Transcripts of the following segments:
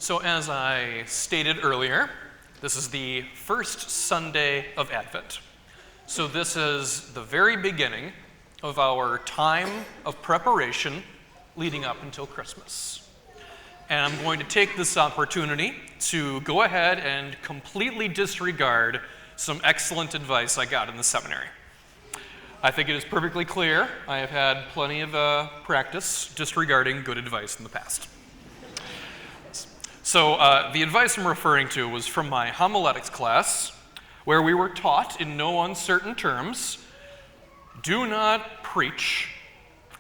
So as I stated earlier, this is the first Sunday of Advent. So this is the very beginning of our time of preparation leading up until Christmas. And I'm going to take this opportunity to go ahead and completely disregard some excellent advice I got in the seminary. I think it is perfectly clear I have had plenty of practice disregarding good advice in the past. So the advice I'm referring to was from my homiletics class, where we were taught in no uncertain terms, do not preach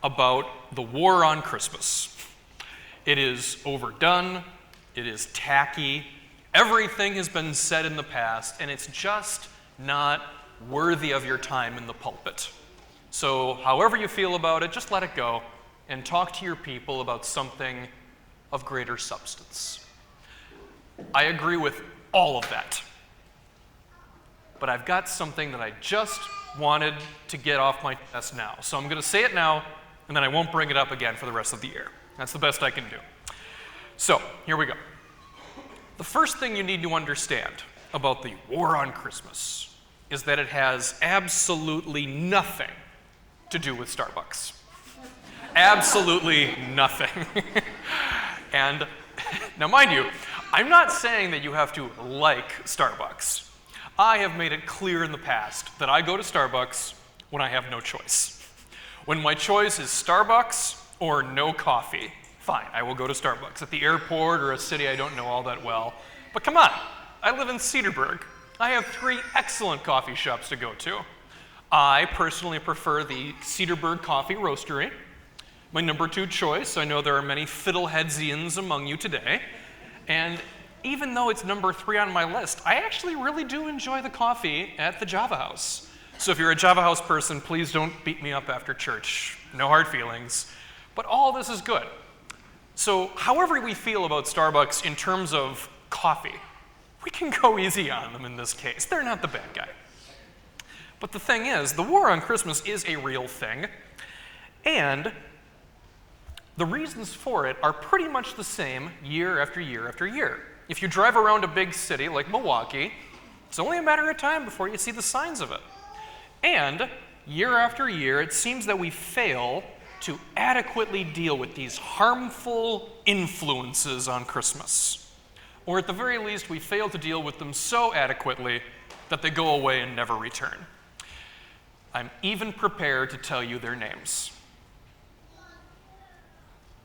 about the war on Christmas. It is overdone, it is tacky, everything has been said in the past, and it's just not worthy of your time in the pulpit. So however you feel about it, just let it go and talk to your people about something of greater substance. I agree with all of that. But I've got something that I just wanted to get off my chest now. So I'm going to say it now, and then I won't bring it up again for the rest of the year. That's the best I can do. So, here we go. The first thing you need to understand about the war on Christmas is that it has absolutely nothing to do with Starbucks. Absolutely nothing. And now, mind you, I'm not saying that you have to like Starbucks. I have made it clear in the past that I go to Starbucks when I have no choice. When my choice is Starbucks or no coffee, fine, I will go to Starbucks. At the airport or a city I don't know all that well. But come on, I live in Cedarburg. I have 3 excellent coffee shops to go to. I personally prefer the Cedarburg Coffee Roastery. My number 2 choice, I know there are many fiddleheadsians among you today, and even though it's number 3 on my list, I actually really do enjoy the coffee at the Java House. So if you're a Java House person, please don't beat me up after church. No hard feelings. But all this is good. So however we feel about Starbucks in terms of coffee, we can go easy on them in this case. They're not the bad guy. But the thing is, the war on Christmas is a real thing, and the reasons for it are pretty much the same year after year after year. If you drive around a big city like Milwaukee, it's only a matter of time before you see the signs of it. And year after year, it seems that we fail to adequately deal with these harmful influences on Christmas. Or at the very least, we fail to deal with them so adequately that they go away and never return. I'm even prepared to tell you their names.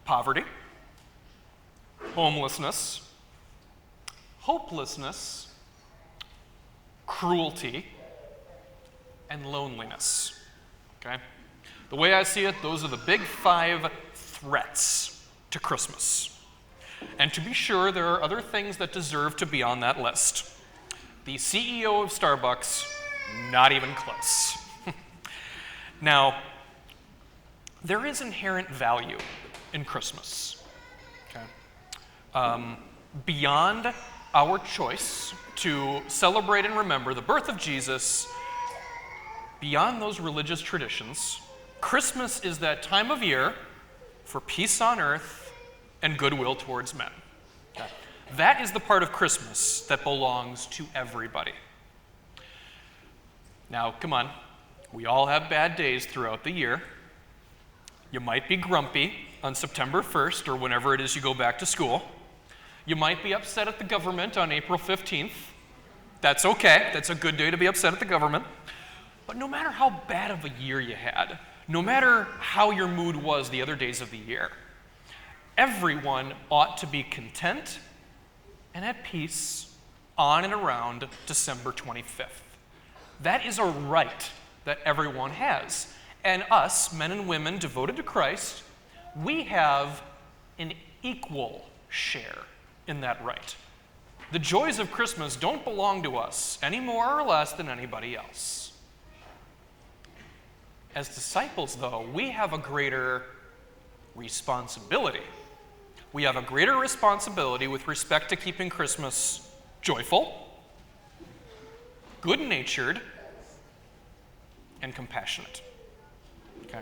Poverty, homelessness, hopelessness, cruelty, and loneliness. Okay? The way I see it, those are the big 5 threats to Christmas. And to be sure, there are other things that deserve to be on that list. The CEO of Starbucks, not even close. Now, there is inherent value in Christmas. Okay? Beyond our choice to celebrate and remember the birth of Jesus, beyond those religious traditions, Christmas is that time of year for peace on earth and goodwill towards men. Okay? That is the part of Christmas that belongs to everybody. Now, come on, we all have bad days throughout the year. You might be grumpy on September 1st or whenever it is you go back to school. You might be upset at the government on April 15th. That's okay. That's a good day to be upset at the government. But no matter how bad of a year you had, no matter how your mood was the other days of the year, everyone ought to be content and at peace on and around December 25th. That is a right that everyone has. And us, men and women devoted to Christ, we have an equal share in that right. The joys of Christmas don't belong to us any more or less than anybody else. As disciples, though, we have a greater responsibility. We have a greater responsibility with respect to keeping Christmas joyful, good-natured, and compassionate. Okay?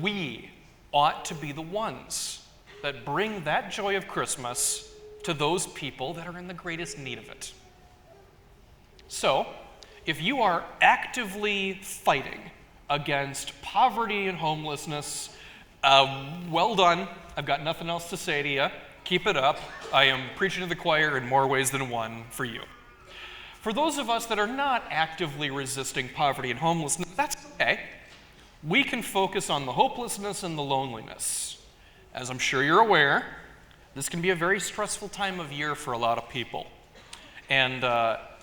We ought to be the ones that bring that joy of Christmas to those people that are in the greatest need of it. So, if you are actively fighting against poverty and homelessness, well done. I've got nothing else to say to you. Keep it up. I am preaching to the choir in more ways than one for you. For those of us that are not actively resisting poverty and homelessness, that's okay. We can focus on the hopelessness and the loneliness. As I'm sure you're aware, this can be a very stressful time of year for a lot of people. And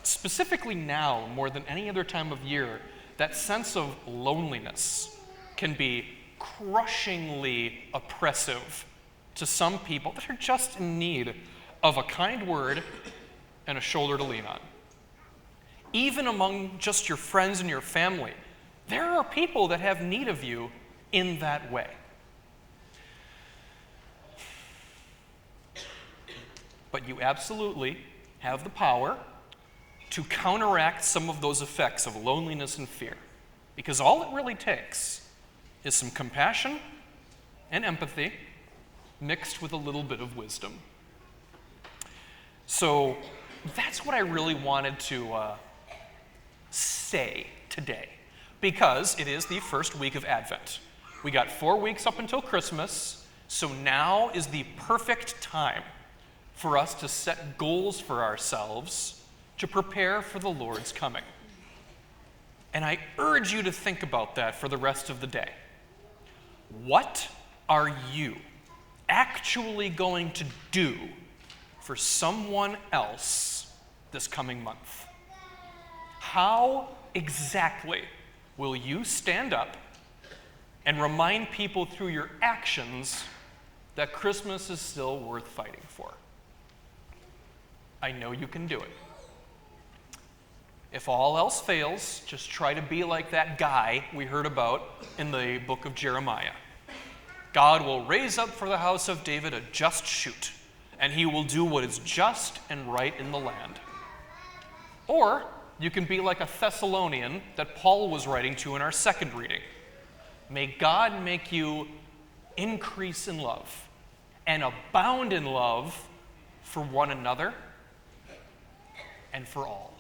specifically now, more than any other time of year, that sense of loneliness can be crushingly oppressive to some people that are just in need of a kind word and a shoulder to lean on. Even among just your friends and your family, there are people that have need of you in that way. But you absolutely have the power to counteract some of those effects of loneliness and fear. Because all it really takes is some compassion and empathy mixed with a little bit of wisdom. So that's what I really wanted to say today, because it is the first week of Advent. We got 4 weeks up until Christmas, so now is the perfect time for us to set goals for ourselves to prepare for the Lord's coming. And I urge you to think about that for the rest of the day. What are you actually going to do for someone else this coming month? How exactly will you stand up and remind people through your actions that Christmas is still worth fighting for? I know you can do it. If all else fails, just try to be like that guy we heard about in the book of Jeremiah. God will raise up for the house of David a just shoot, and he will do what is just and right in the land. Or you can be like a Thessalonian that Paul was writing to in our second reading. May God make you increase in love and abound in love for one another and for all.